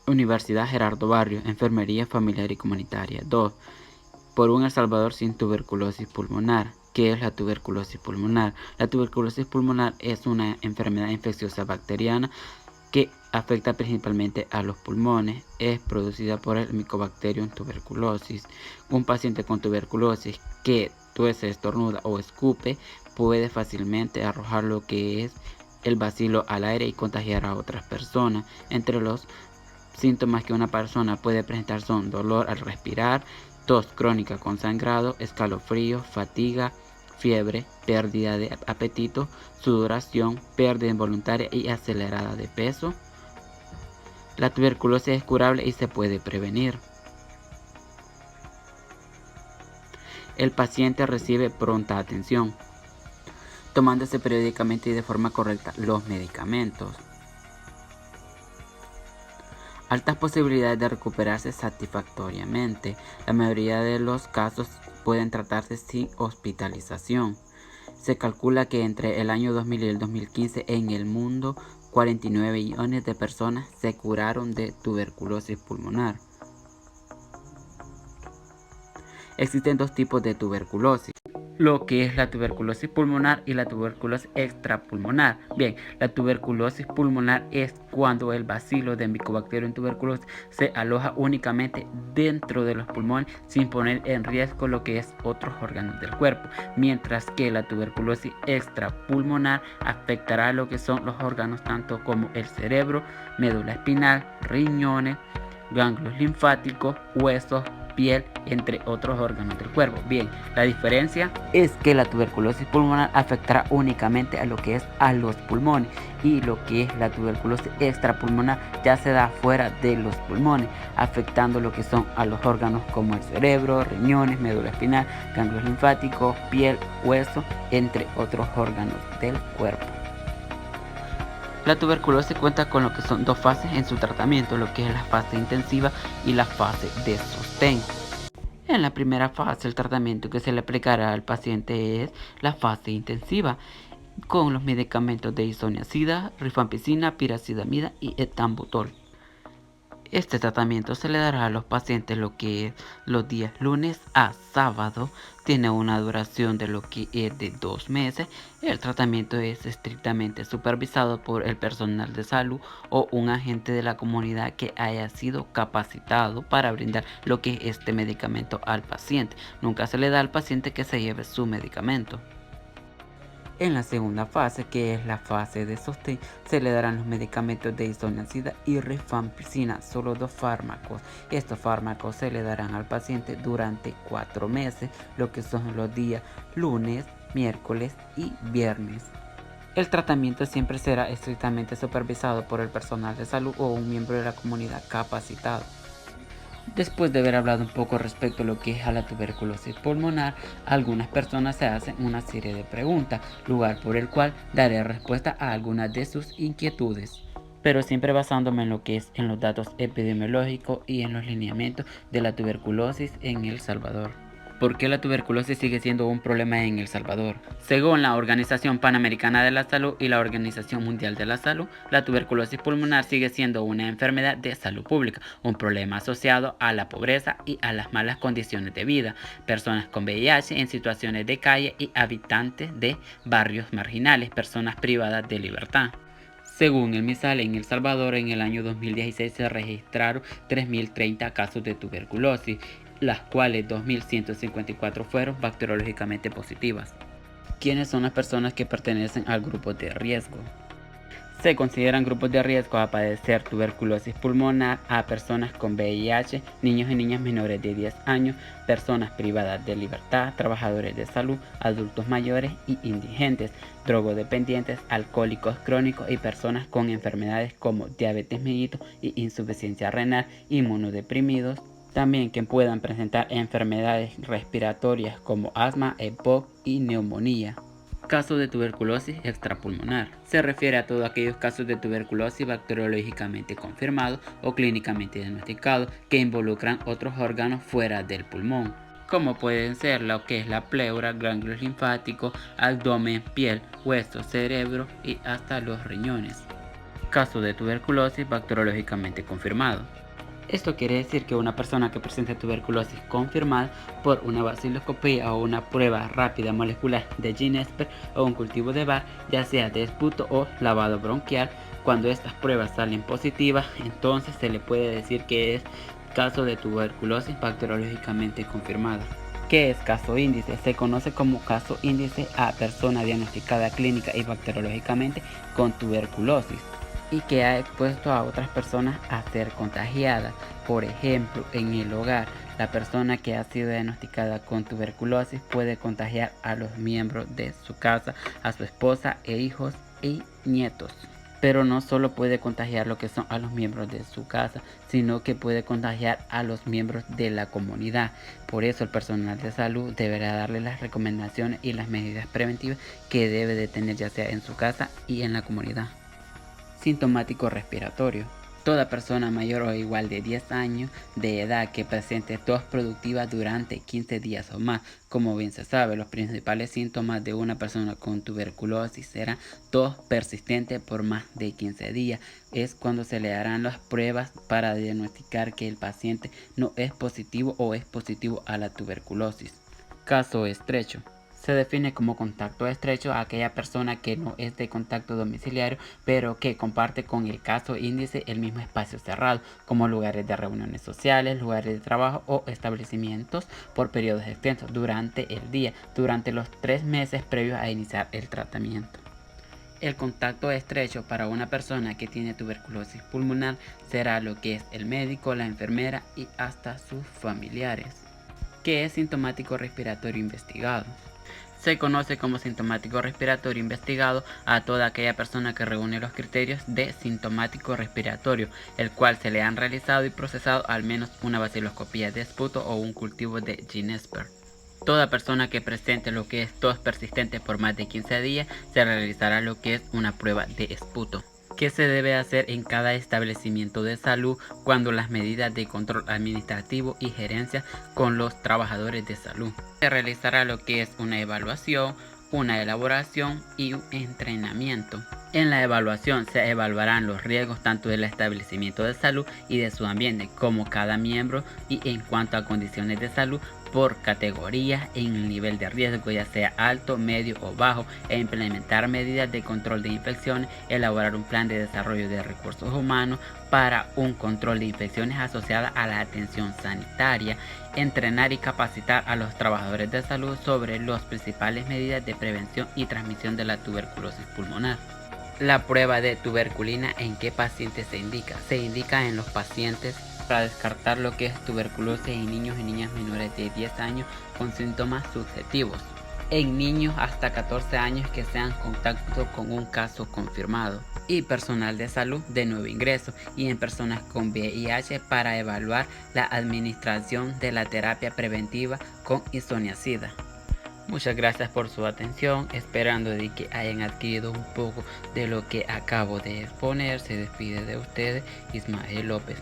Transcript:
Universidad Gerardo Barrio, Enfermería Familiar y Comunitaria. 2. Por un El Salvador sin tuberculosis pulmonar. ¿Qué es la tuberculosis pulmonar? La tuberculosis pulmonar es una enfermedad infecciosa bacteriana que afecta principalmente a los pulmones. Es producida por el Mycobacterium tuberculosis. Un paciente con tuberculosis que tuese, estornuda o escupe puede fácilmente arrojar lo que es el bacilo al aire y contagiar a otras personas. Entre los síntomas que una persona puede presentar son dolor al respirar, tos crónica con sangrado, escalofrío, fatiga, fiebre, pérdida de apetito, sudoración, pérdida involuntaria y acelerada de peso. La tuberculosis es curable y se puede prevenir. El paciente recibe pronta atención, tomándose periódicamente y de forma correcta los medicamentos. Altas posibilidades de recuperarse satisfactoriamente. La mayoría de los casos pueden tratarse sin hospitalización. Se calcula que entre el año 2000 y el 2015 en el mundo 49 millones de personas se curaron de tuberculosis pulmonar. Existen dos tipos de tuberculosis, lo que es la tuberculosis pulmonar y la tuberculosis extrapulmonar. Bien, la tuberculosis pulmonar es cuando el bacilo de Mycobacterium tuberculosis se aloja únicamente dentro de los pulmones sin poner en riesgo lo que es otros órganos del cuerpo, mientras que la tuberculosis extrapulmonar afectará lo que son los órganos tanto como el cerebro, médula espinal, riñones, ganglios linfáticos, huesos, piel, entre otros órganos del cuerpo. Bien, la diferencia es que la tuberculosis pulmonar afectará únicamente a lo que es a los pulmones y lo que es la tuberculosis extrapulmonar ya se da fuera de los pulmones, afectando lo que son a los órganos como el cerebro, riñones, médula espinal, ganglios linfáticos, piel, hueso, entre otros órganos del cuerpo. La tuberculosis cuenta con lo que son dos fases en su tratamiento, lo que es la fase intensiva y la fase de sostén. En la primera fase, el tratamiento que se le aplicará al paciente es la fase intensiva, con los medicamentos de isoniazida, rifampicina, piracidamida y etambutol. Este tratamiento se le dará a los pacientes lo que es los días lunes a sábado. Tiene una duración de lo que es de 2 meses. El tratamiento es estrictamente supervisado por el personal de salud o un agente de la comunidad que haya sido capacitado para brindar lo que es este medicamento al paciente. Nunca se le da al paciente que se lleve su medicamento. En la segunda fase, que es la fase de sostén, se le darán los medicamentos de isoniazida y rifampicina, solo 2 fármacos. Estos fármacos se le darán al paciente durante 4 meses, lo que son los días lunes, miércoles y viernes. El tratamiento siempre será estrictamente supervisado por el personal de salud o un miembro de la comunidad capacitado. Después de haber hablado un poco respecto a lo que es a la tuberculosis pulmonar, algunas personas se hacen una serie de preguntas, lugar por el cual daré respuesta a algunas de sus inquietudes, pero siempre basándome en lo que es en los datos epidemiológicos y en los lineamientos de la tuberculosis en El Salvador. ¿Por qué la tuberculosis sigue siendo un problema en El Salvador? Según la Organización Panamericana de la Salud y la Organización Mundial de la Salud, la tuberculosis pulmonar sigue siendo una enfermedad de salud pública, un problema asociado a la pobreza y a las malas condiciones de vida, personas con VIH en situaciones de calle y habitantes de barrios marginales, personas privadas de libertad. Según el MISAL, en El Salvador en el año 2016 se registraron 3.030 casos de tuberculosis, las cuales 2.154 fueron bacteriológicamente positivas. ¿Quiénes son las personas que pertenecen al grupo de riesgo? Se consideran grupos de riesgo a padecer tuberculosis pulmonar a personas con VIH, niños y niñas menores de 10 años, personas privadas de libertad, trabajadores de salud, adultos mayores y indigentes, drogodependientes, alcohólicos crónicos y personas con enfermedades como diabetes mellitus y insuficiencia renal, inmunodeprimidos. También que puedan presentar enfermedades respiratorias como asma, EPOC y neumonía. Caso de tuberculosis extrapulmonar. Se refiere a todos aquellos casos de tuberculosis bacteriológicamente confirmados o clínicamente diagnosticados que involucran otros órganos fuera del pulmón, como pueden ser lo que es la pleura, ganglios linfáticos, abdomen, piel, hueso, cerebro y hasta los riñones. Caso de tuberculosis bacteriológicamente confirmado. Esto quiere decir que una persona que presente tuberculosis confirmada por una baciloscopía o una prueba rápida molecular de Ginespers o un cultivo de Bar, ya sea de esputo o lavado bronquial, cuando estas pruebas salen positivas, entonces se le puede decir que es caso de tuberculosis bacteriológicamente confirmada. ¿Qué es caso índice? Se conoce como caso índice a persona diagnosticada clínica y bacteriológicamente con tuberculosis y que ha expuesto a otras personas a ser contagiadas. Por ejemplo, en el hogar, la persona que ha sido diagnosticada con tuberculosis puede contagiar a los miembros de su casa, a su esposa e hijos y nietos. Pero no solo puede contagiar lo que son a los miembros de su casa, sino que puede contagiar a los miembros de la comunidad. Por eso el personal de salud deberá darle las recomendaciones y las medidas preventivas que debe de tener ya sea en su casa y en la comunidad. Sintomático respiratorio. Toda persona mayor o igual de 10 años de edad que presente tos productiva durante 15 días o más. Como bien se sabe, los principales síntomas de una persona con tuberculosis serán tos persistente por más de 15 días. Es cuando se le harán las pruebas para diagnosticar que el paciente no es positivo o es positivo a la tuberculosis. Caso estrecho. Se define como contacto estrecho a aquella persona que no es de contacto domiciliario, pero que comparte con el caso índice el mismo espacio cerrado, como lugares de reuniones sociales, lugares de trabajo o establecimientos por periodos extensos durante el día, durante los 3 meses previos a iniciar el tratamiento. El contacto estrecho para una persona que tiene tuberculosis pulmonar será lo que es el médico, la enfermera y hasta sus familiares. ¿Qué es sintomático respiratorio investigado? Se conoce como sintomático respiratorio investigado a toda aquella persona que reúne los criterios de sintomático respiratorio, el cual se le han realizado y procesado al menos una baciloscopía de esputo o un cultivo de Ginespers. Toda persona que presente lo que es tos persistente por más de 15 días se realizará lo que es una prueba de esputo. ¿Qué se debe hacer en cada establecimiento de salud cuando las medidas de control administrativo y gerencia con los trabajadores de salud? Se realizará lo que es una evaluación, una elaboración y un entrenamiento. En la evaluación se evaluarán los riesgos tanto del establecimiento de salud y de su ambiente como cada miembro y en cuanto a condiciones de salud por categorías en el nivel de riesgo, ya sea alto, medio o bajo, e implementar medidas de control de infecciones, elaborar un plan de desarrollo de recursos humanos para un control de infecciones asociadas a la atención sanitaria, entrenar y capacitar a los trabajadores de salud sobre las principales medidas de prevención y transmisión de la tuberculosis pulmonar. La prueba de tuberculina, ¿en qué pacientes se indica? Se indica en los pacientes para descartar lo que es tuberculosis en niños y niñas menores de 10 años con síntomas subjetivos, en niños hasta 14 años que sean contacto con un caso confirmado, y personal de salud de nuevo ingreso, y en personas con VIH para evaluar la administración de la terapia preventiva con isoniazida. Muchas gracias por su atención, esperando de que hayan adquirido un poco de lo que acabo de exponer. Se despide de ustedes Ismael López.